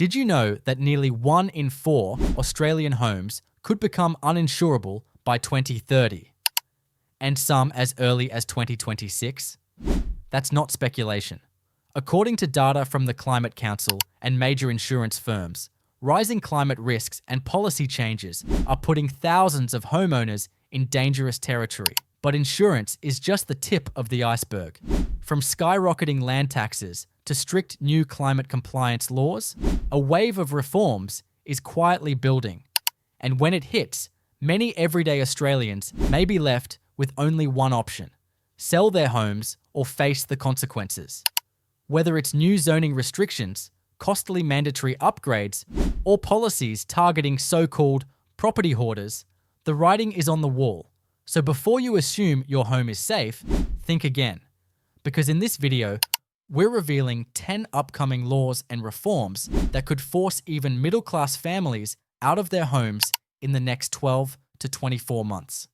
Did you know that nearly 1 in 4 Australian homes could become uninsurable by 2030, and some as early as 2026? That's not speculation. According to data from the Climate Council and major insurance firms, rising climate risks and policy changes are putting thousands of homeowners in dangerous territory. But insurance is just the tip of the iceberg. From skyrocketing land taxes to strict new climate compliance laws, a wave of reforms is quietly building. And when it hits, many everyday Australians may be left with only one option: sell their homes or face the consequences. Whether it's new zoning restrictions, costly mandatory upgrades, or policies targeting so-called property hoarders, the writing is on the wall. So before you assume your home is safe, think again. Because in this video, we're revealing 10 upcoming laws and reforms that could force even middle-class families out of their homes in the next 12 to 24 months.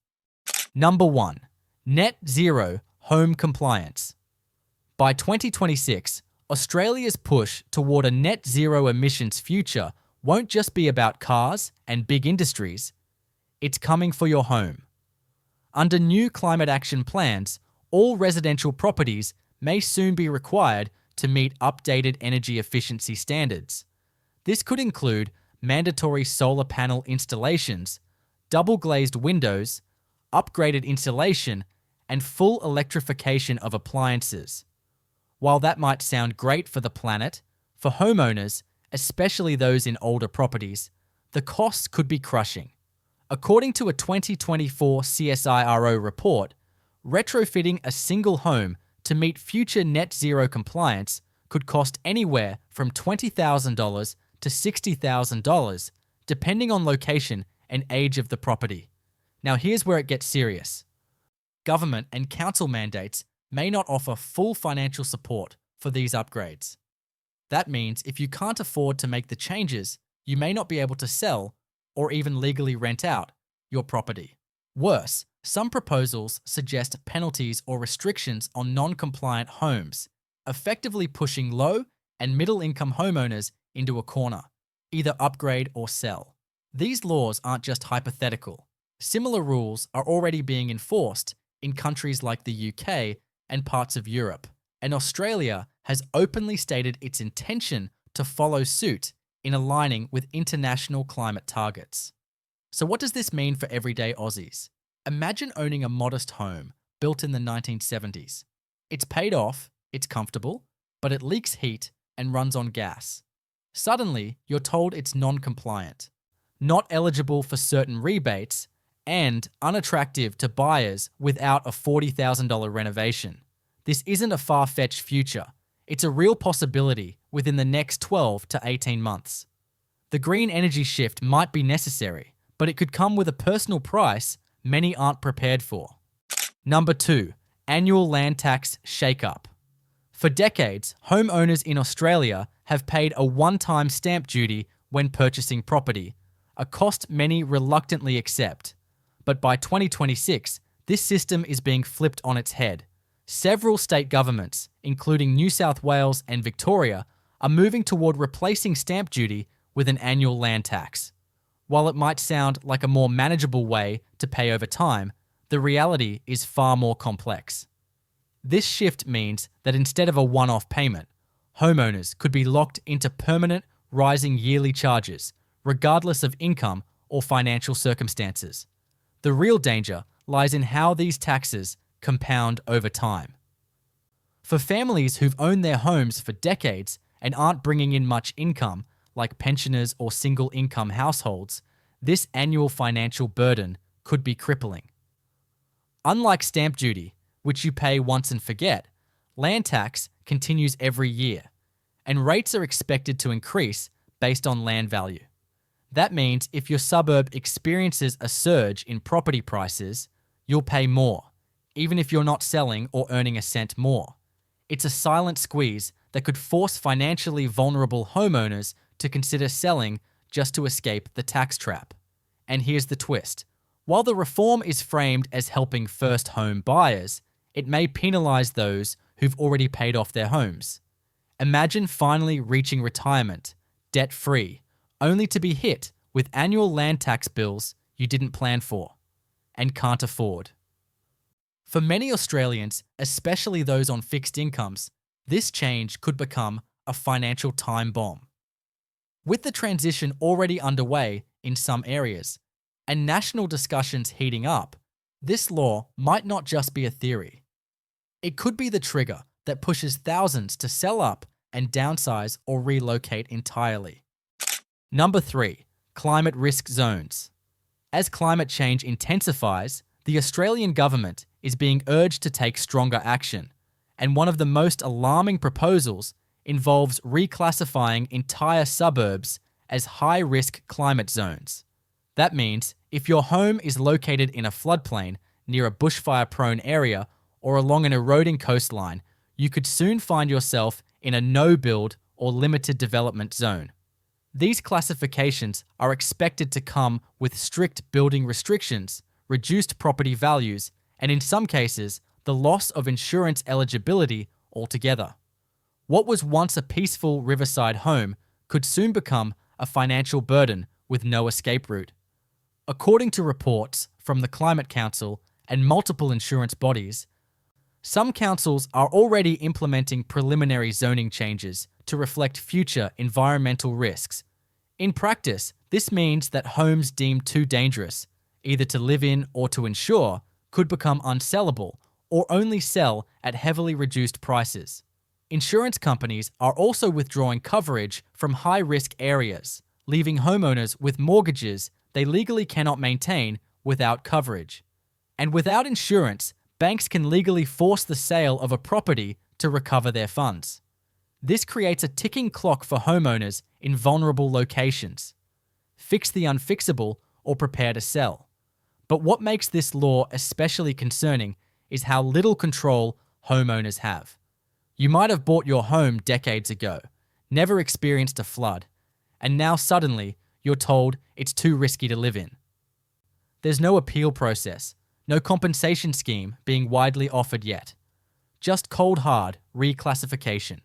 Number 1. Net Zero Home Compliance. By 2026, Australia's push toward a net zero emissions future won't just be about cars and big industries. It's coming for your home. Under new climate action plans, all residential properties may soon be required to meet updated energy efficiency standards. This could include mandatory solar panel installations, double-glazed windows, upgraded insulation, and full electrification of appliances. While that might sound great for the planet, for homeowners, especially those in older properties, the costs could be crushing. According to a 2024 CSIRO report, retrofitting a single home to meet future net zero compliance could cost anywhere from $20,000 to $60,000, depending on location and age of the property. Now here's where it gets serious. Government and council mandates may not offer full financial support for these upgrades. That means if you can't afford to make the changes, you may not be able to sell or even legally rent out your property. Worse, some proposals suggest penalties or restrictions on non-compliant homes, effectively pushing low and middle-income homeowners into a corner, either upgrade or sell. These laws aren't just hypothetical. Similar rules are already being enforced in countries like the UK and parts of Europe, and Australia has openly stated its intention to follow suit in aligning with international climate targets. So what does this mean for everyday Aussies? Imagine owning a modest home built in the 1970s. It's paid off, it's comfortable, but it leaks heat and runs on gas. Suddenly, you're told it's non-compliant, not eligible for certain rebates, and unattractive to buyers without a $40,000 renovation. This isn't a far-fetched future. It's a real possibility within the next 12 to 18 months. The green energy shift might be necessary, but it could come with a personal price many aren't prepared for. Number 2. Annual land tax shake-up. For decades, homeowners in Australia have paid a one-time stamp duty when purchasing property, a cost many reluctantly accept. But by 2026, this system is being flipped on its head. Several state governments, including New South Wales and Victoria, are moving toward replacing stamp duty with an annual land tax. While it might sound like a more manageable way to pay over time, the reality is far more complex. This shift means that instead of a one-off payment, homeowners could be locked into permanent, rising yearly charges, regardless of income or financial circumstances. The real danger lies in how these taxes compound over time. For families who've owned their homes for decades and aren't bringing in much income, like pensioners or single-income households, this annual financial burden could be crippling. Unlike stamp duty, which you pay once and forget, land tax continues every year, and rates are expected to increase based on land value. That means if your suburb experiences a surge in property prices, you'll pay more, even if you're not selling or earning a cent more. It's a silent squeeze that could force financially vulnerable homeowners to consider selling just to escape the tax trap. And here's the twist. While the reform is framed as helping first home buyers, it may penalize those who've already paid off their homes. Imagine finally reaching retirement, debt-free, only to be hit with annual land tax bills you didn't plan for and can't afford. For many Australians, especially those on fixed incomes, this change could become a financial time bomb. With the transition already underway in some areas, and national discussions heating up, this law might not just be a theory. It could be the trigger that pushes thousands to sell up and downsize or relocate entirely. Number 3. Climate risk zones. As climate change intensifies, the Australian government is being urged to take stronger action, and one of the most alarming proposals involves reclassifying entire suburbs as high-risk climate zones. That means if your home is located in a floodplain near a bushfire-prone area or along an eroding coastline, you could soon find yourself in a no-build or limited development zone. These classifications are expected to come with strict building restrictions, reduced property values, and in some cases, the loss of insurance eligibility altogether. What was once a peaceful riverside home could soon become a financial burden with no escape route. According to reports from the Climate Council and multiple insurance bodies, some councils are already implementing preliminary zoning changes to reflect future environmental risks. In practice, this means that homes deemed too dangerous, either to live in or to insure, could become unsellable or only sell at heavily reduced prices. Insurance companies are also withdrawing coverage from high-risk areas, leaving homeowners with mortgages they legally cannot maintain without coverage. And without insurance, banks can legally force the sale of a property to recover their funds. This creates a ticking clock for homeowners in vulnerable locations. Fix the unfixable or prepare to sell. But what makes this law especially concerning is how little control homeowners have. You might have bought your home decades ago, never experienced a flood, and now suddenly you're told it's too risky to live in. There's no appeal process, no compensation scheme being widely offered yet. Just cold hard reclassification.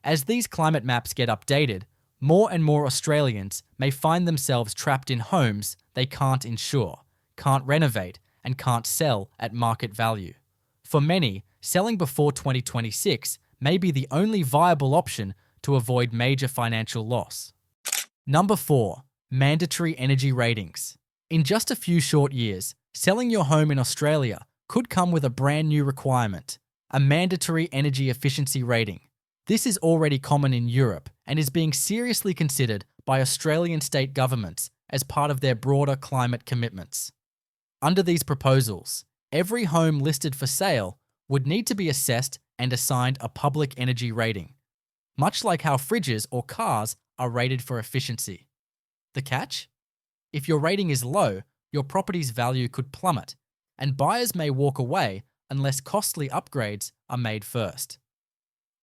As these climate maps get updated, more and more Australians may find themselves trapped in homes they can't insure, can't renovate, and can't sell at market value. For many, selling before 2026 may be the only viable option to avoid major financial loss. Number 4. Mandatory energy ratings. In just a few short years, selling your home in Australia could come with a brand new requirement, a mandatory energy efficiency rating. This is already common in Europe and is being seriously considered by Australian state governments as part of their broader climate commitments. Under these proposals, every home listed for sale would need to be assessed and assigned a public energy rating, much like how fridges or cars are rated for efficiency. The catch? If your rating is low, your property's value could plummet, and buyers may walk away unless costly upgrades are made first.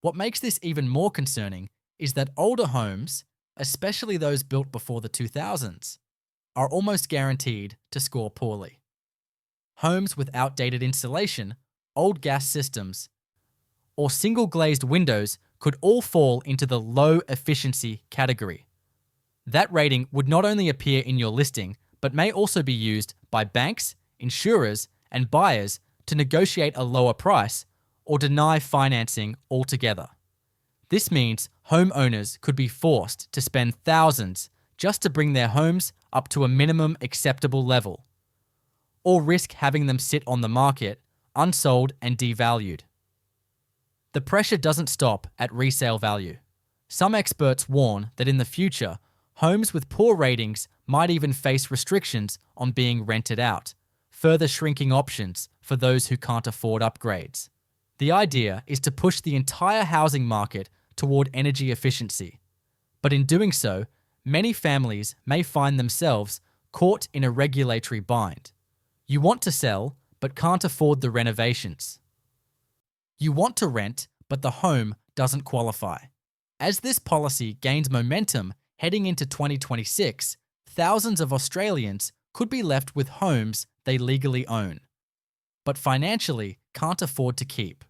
What makes this even more concerning is that older homes, especially those built before the 2000s, are almost guaranteed to score poorly. Homes with outdated insulation, old gas systems, or single-glazed windows could all fall into the low efficiency category. That rating would not only appear in your listing, but may also be used by banks, insurers, and buyers to negotiate a lower price or deny financing altogether. This means homeowners could be forced to spend thousands just to bring their homes up to a minimum acceptable level, or risk having them sit on the market, unsold and devalued. The pressure doesn't stop at resale value. Some experts warn that in the future, homes with poor ratings might even face restrictions on being rented out, further shrinking options for those who can't afford upgrades. The idea is to push the entire housing market toward energy efficiency. But in doing so, many families may find themselves caught in a regulatory bind. You want to sell, but can't afford the renovations. You want to rent, but the home doesn't qualify. As this policy gains momentum heading into 2026, thousands of Australians could be left with homes they legally own, but financially can't afford to keep.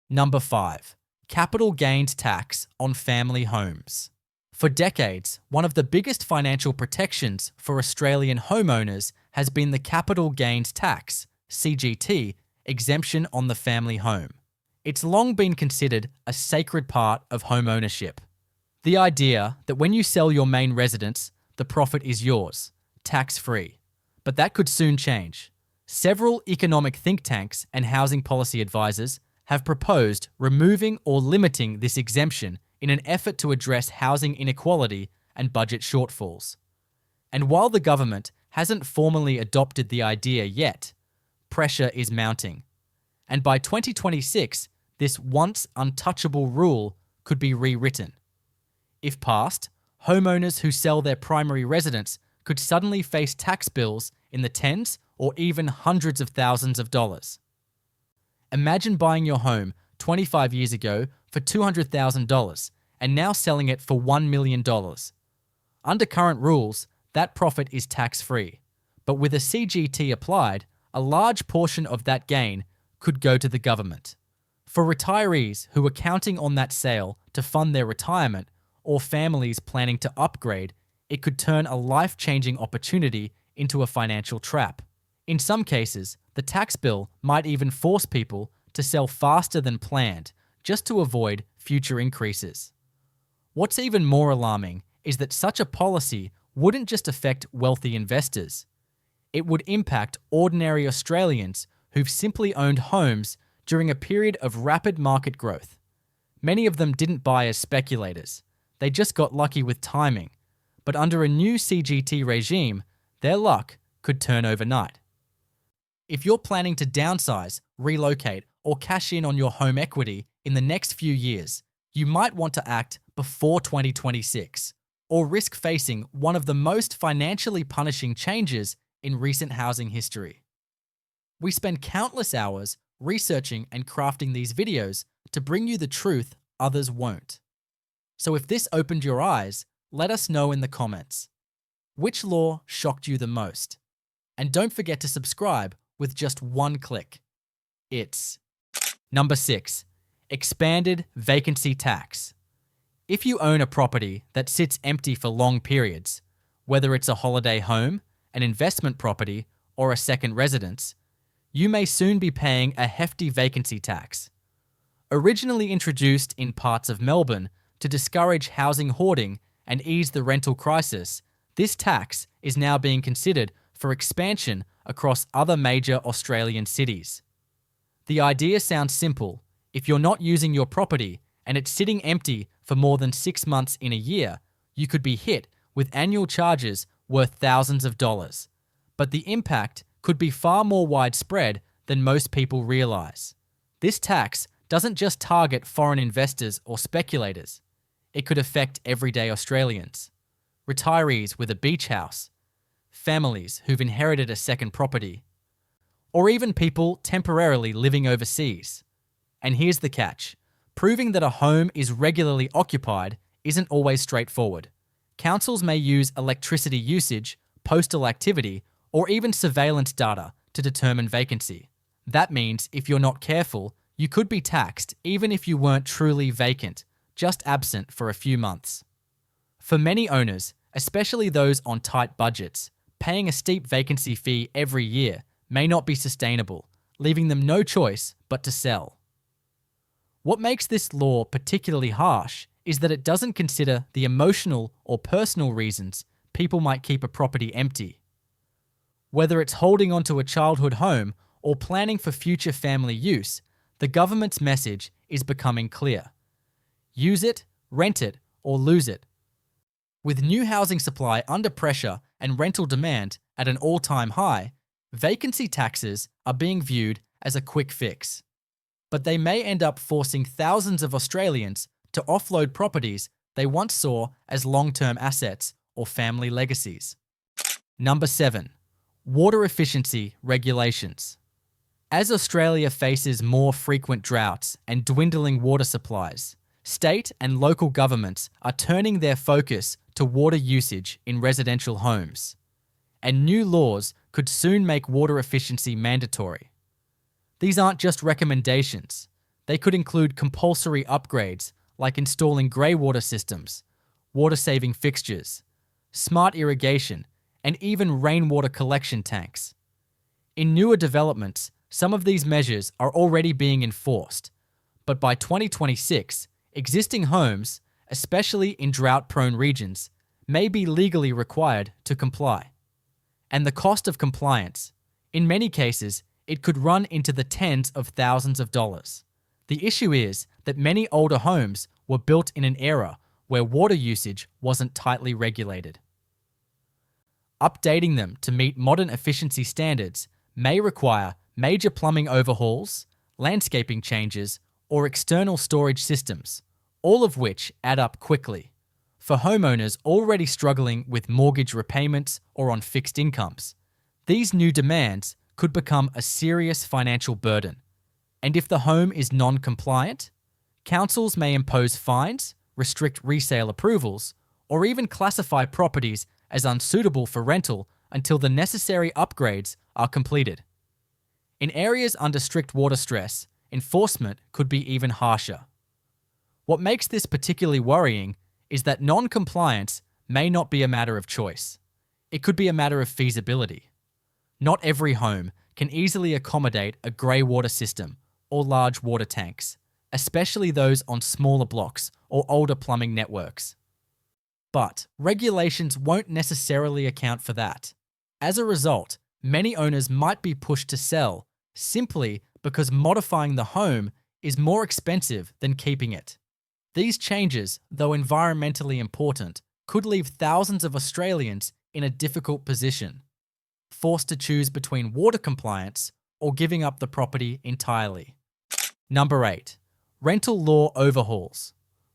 Number 5. Capital gains tax on family homes. For decades, one of the biggest financial protections for Australian homeowners has been the capital gains tax, CGT, exemption on the family home. It's long been considered a sacred part of home ownership. The idea that when you sell your main residence, the profit is yours, tax-free. But that could soon change. Several economic think tanks and housing policy advisors have proposed removing or limiting this exemption in an effort to address housing inequality and budget shortfalls. And while the government hasn't formally adopted the idea yet, pressure is mounting. And by 2026, this once untouchable rule could be rewritten. If passed, homeowners who sell their primary residence could suddenly face tax bills in the tens or even hundreds of thousands of dollars. Imagine buying your home 25 years ago for $200,000 and now selling it for $1 million. Under current rules, that profit is tax-free. But with a CGT applied, a large portion of that gain could go to the government. For retirees who are counting on that sale to fund their retirement, or families planning to upgrade, it could turn a life-changing opportunity into a financial trap. In some cases, the tax bill might even force people to sell faster than planned, just to avoid future increases. What's even more alarming is that such a policy wouldn't just affect wealthy investors. It would impact ordinary Australians who've simply owned homes during a period of rapid market growth. Many of them didn't buy as speculators. They just got lucky with timing. But under a new CGT regime, their luck could turn overnight. If you're planning to downsize, relocate, or cash in on your home equity in the next few years, you might want to act before 2026, or risk facing one of the most financially punishing changes in recent housing history. We spend countless hours researching and crafting these videos to bring you the truth others won't. So if this opened your eyes, let us know in the comments. Which law shocked you the most? And don't forget to subscribe with just one click. It's number 6, expanded vacancy tax. If you own a property that sits empty for long periods, whether it's a holiday home, an investment property, or a second residence, you may soon be paying a hefty vacancy tax. Originally introduced in parts of Melbourne to discourage housing hoarding and ease the rental crisis, this tax is now being considered for expansion across other major Australian cities. The idea sounds simple. If you're not using your property and it's sitting empty for more than 6 months in a year, you could be hit with annual charges worth thousands of dollars. But the impact could be far more widespread than most people realize. This tax doesn't just target foreign investors or speculators. It could affect everyday Australians, retirees with a beach house, families who've inherited a second property, or even people temporarily living overseas. And here's the catch. Proving that a home is regularly occupied isn't always straightforward. Councils may use electricity usage, postal activity, or even surveillance data to determine vacancy. That means if you're not careful, you could be taxed even if you weren't truly vacant, just absent for a few months. For many owners, especially those on tight budgets, paying a steep vacancy fee every year may not be sustainable, leaving them no choice but to sell. What makes this law particularly harsh is that it doesn't consider the emotional or personal reasons people might keep a property empty. Whether it's holding onto a childhood home or planning for future family use, the government's message is becoming clear. Use it, rent it, or lose it. With new housing supply under pressure and rental demand at an all-time high, vacancy taxes are being viewed as a quick fix. But they may end up forcing thousands of Australians to offload properties they once saw as long-term assets or family legacies. Number 7. Water efficiency regulations. As Australia faces more frequent droughts and dwindling water supplies, state and local governments are turning their focus to water usage in residential homes. And new laws could soon make water efficiency mandatory. These aren't just recommendations. They could include compulsory upgrades like installing grey water systems, water-saving fixtures, smart irrigation, and even rainwater collection tanks. In newer developments, some of these measures are already being enforced, but by 2026, existing homes, especially in drought-prone regions, may be legally required to comply. And the cost of compliance, in many cases, it could run into the tens of thousands of dollars. The issue is that many older homes were built in an era where water usage wasn't tightly regulated. Updating them to meet modern efficiency standards may require major plumbing overhauls, landscaping changes, or external storage systems, all of which add up quickly. For homeowners already struggling with mortgage repayments or on fixed incomes, these new demands could become a serious financial burden. And if the home is non-compliant, councils may impose fines, restrict resale approvals, or even classify properties as unsuitable for rental until the necessary upgrades are completed. In areas under strict water stress, enforcement could be even harsher. What makes this particularly worrying is that non-compliance may not be a matter of choice. It could be a matter of feasibility. Not every home can easily accommodate a grey water system or large water tanks, especially those on smaller blocks or older plumbing networks. But regulations won't necessarily account for that. As a result, many owners might be pushed to sell simply because modifying the home is more expensive than keeping it. These changes, though environmentally important, could leave thousands of Australians in a difficult position, forced to choose between water compliance or giving up the property entirely. Number 8. Rental law overhauls.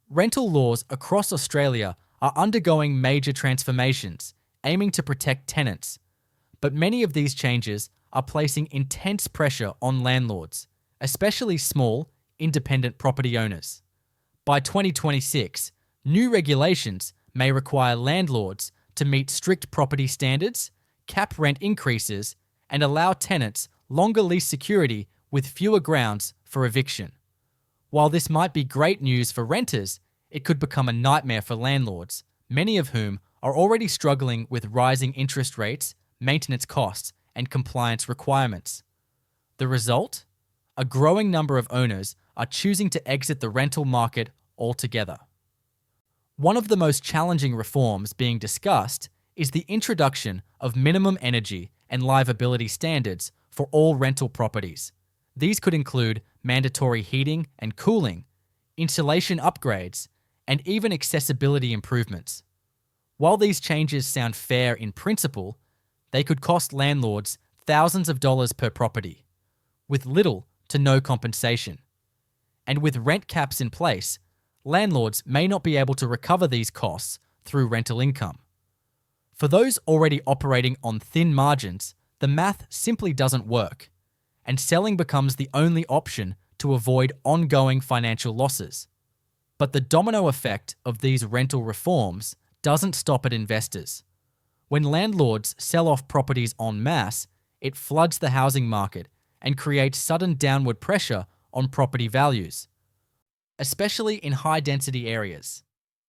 Rental laws across Australia are undergoing major transformations, aiming to protect tenants. But many of these changes are placing intense pressure on landlords, especially small, independent property owners. By 2026, new regulations may require landlords to meet strict property standards, cap rent increases, and allow tenants longer lease security with fewer grounds for eviction. While this might be great news for renters, it could become a nightmare for landlords, many of whom are already struggling with rising interest rates, maintenance costs, and compliance requirements. The result? A growing number of owners are choosing to exit the rental market altogether. One of the most challenging reforms being discussed is the introduction of minimum energy and livability standards for all rental properties. These could include mandatory heating and cooling, insulation upgrades, and even accessibility improvements. While these changes sound fair in principle, they could cost landlords thousands of dollars per property, with little to no compensation. And with rent caps in place, landlords may not be able to recover these costs through rental income. For those already operating on thin margins, the math simply doesn't work, and selling becomes the only option to avoid ongoing financial losses. But the domino effect of these rental reforms doesn't stop at investors. When landlords sell off properties en masse, it floods the housing market and creates sudden downward pressure on property values, especially in high-density areas.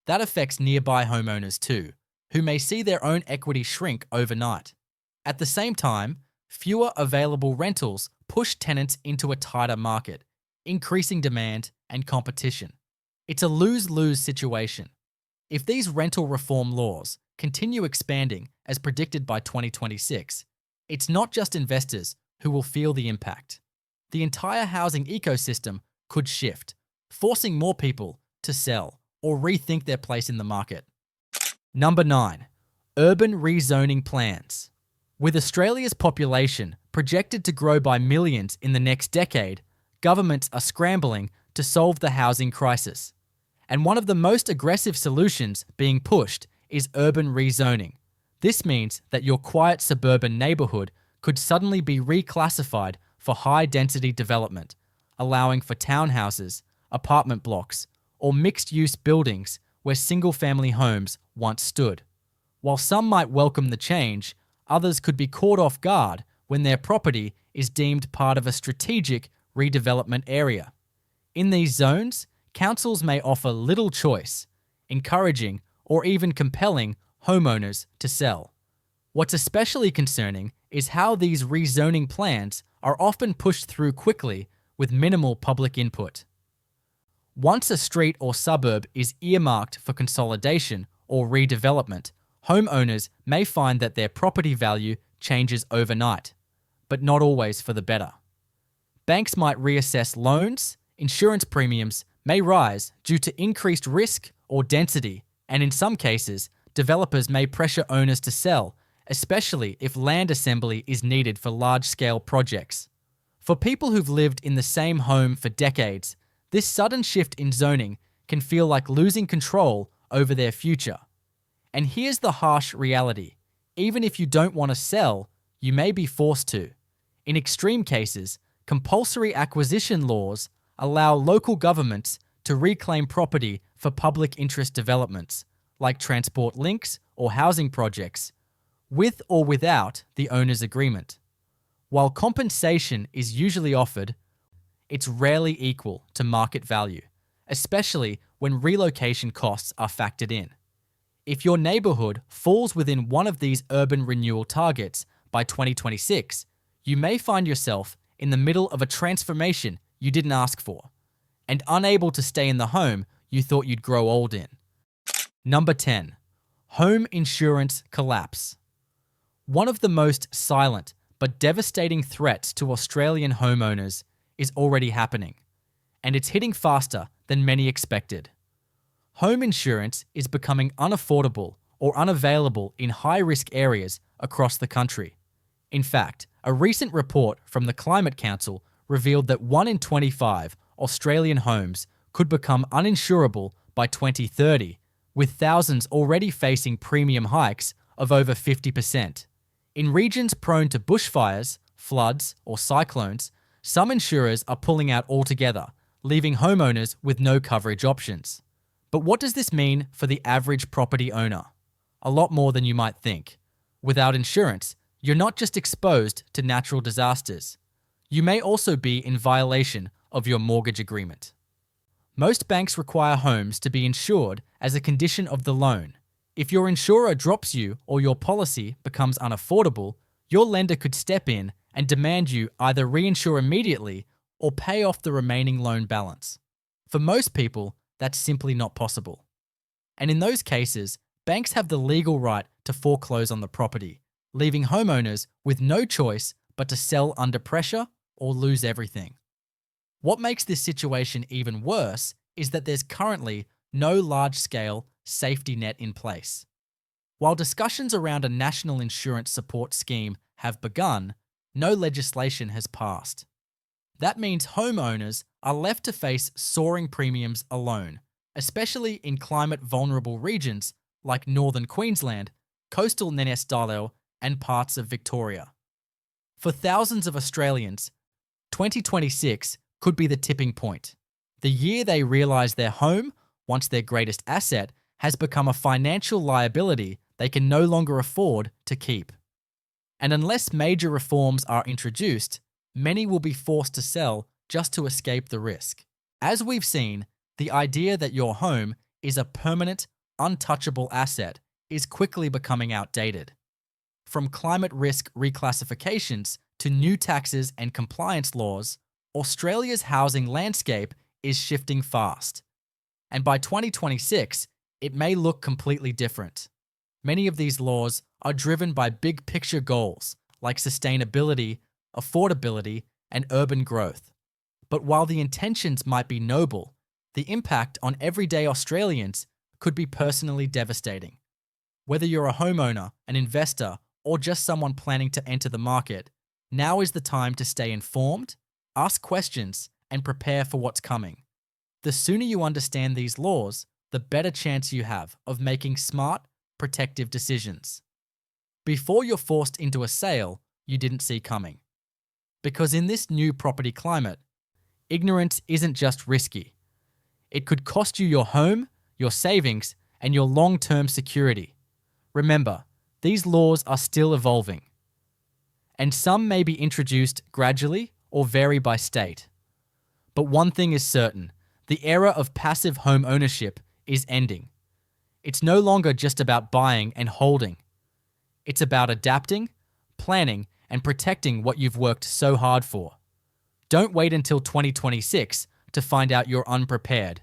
That affects nearby homeowners too, who may see their own equity shrink overnight. At the same time, fewer available rentals push tenants into a tighter market, increasing demand and competition. It's a lose-lose situation. If these rental reform laws continue expanding as predicted by 2026, it's not just investors who will feel the impact. The entire housing ecosystem could shift, forcing more people to sell or rethink their place in the market. Number 9. Urban rezoning plans. With Australia's population projected to grow by millions in the next decade, governments are scrambling to solve the housing crisis. And one of the most aggressive solutions being pushed is urban rezoning. This means that your quiet suburban neighbourhood could suddenly be reclassified for high-density development, allowing for townhouses, apartment blocks, or mixed-use buildings where single-family homes once stood. While some might welcome the change, others could be caught off guard when their property is deemed part of a strategic redevelopment area. In these zones, councils may offer little choice, encouraging or even compelling homeowners to sell. What's especially concerning is how these rezoning plans are often pushed through quickly with minimal public input. Once a street or suburb is earmarked for consolidation or redevelopment, homeowners may find that their property value changes overnight, but not always for the better. Banks might reassess loans, insurance premiums may rise due to increased risk or density, and in some cases, developers may pressure owners to sell, especially if land assembly is needed for large-scale projects. For people who've lived in the same home for decades, this sudden shift in zoning can feel like losing control over their future. And here's the harsh reality. Even if you don't want to sell, you may be forced to. In extreme cases, compulsory acquisition laws allow local governments to reclaim property for public interest developments, like transport links or housing projects, with or without the owner's agreement. While compensation is usually offered, it's rarely equal to market value, especially when relocation costs are factored in. If your neighborhood falls within one of these urban renewal targets by 2026, you may find yourself in the middle of a transformation you didn't ask for, and unable to stay in the home you thought you'd grow old in. Number 10. Home insurance collapse. One of the most silent but devastating threats to Australian homeowners is already happening, and it's hitting faster than many expected. Home insurance is becoming unaffordable or unavailable in high-risk areas across the country. In fact, a recent report from the Climate Council revealed that 1 in 25 Australian homes could become uninsurable by 2030, with thousands already facing premium hikes of over 50%. In regions prone to bushfires, floods, or cyclones, some insurers are pulling out altogether, leaving homeowners with no coverage options. But what does this mean for the average property owner? A lot more than you might think. Without insurance, you're not just exposed to natural disasters. You may also be in violation of your mortgage agreement. Most banks require homes to be insured as a condition of the loan. If your insurer drops you or your policy becomes unaffordable, your lender could step in and demand you either reinsure immediately or pay off the remaining loan balance. For most people, that's simply not possible. And in those cases, banks have the legal right to foreclose on the property, leaving homeowners with no choice but to sell under pressure or lose everything. What makes this situation even worse is that there's currently no large-scale safety net in place. While discussions around a national insurance support scheme have begun, no legislation has passed. That means homeowners are left to face soaring premiums alone, especially in climate-vulnerable regions like northern Queensland, coastal Nene and parts of Victoria. For thousands of Australians, 2026 could be the tipping point, the year they realise their home, once their greatest asset, has become a financial liability they can no longer afford to keep. And unless major reforms are introduced, many will be forced to sell just to escape the risk. As we've seen, the idea that your home is a permanent, untouchable asset is quickly becoming outdated. From climate risk reclassifications to new taxes and compliance laws, Australia's housing landscape is shifting fast. And by 2026, it may look completely different. Many of these laws are driven by big picture goals like sustainability, affordability, and urban growth. But while the intentions might be noble, the impact on everyday Australians could be personally devastating. Whether you're a homeowner, an investor, or just someone planning to enter the market, now is the time to stay informed, ask questions, and prepare for what's coming. The sooner you understand these laws, the better chance you have of making smart, protective decisions before you're forced into a sale you didn't see coming. Because in this new property climate, ignorance isn't just risky. It could cost you your home, your savings, and your long-term security. Remember, these laws are still evolving, and some may be introduced gradually or vary by state. But one thing is certain, the era of passive home ownership is ending. It's no longer just about buying and holding. It's about adapting, planning, and protecting what you've worked so hard for. Don't wait until 2026 to find out you're unprepared.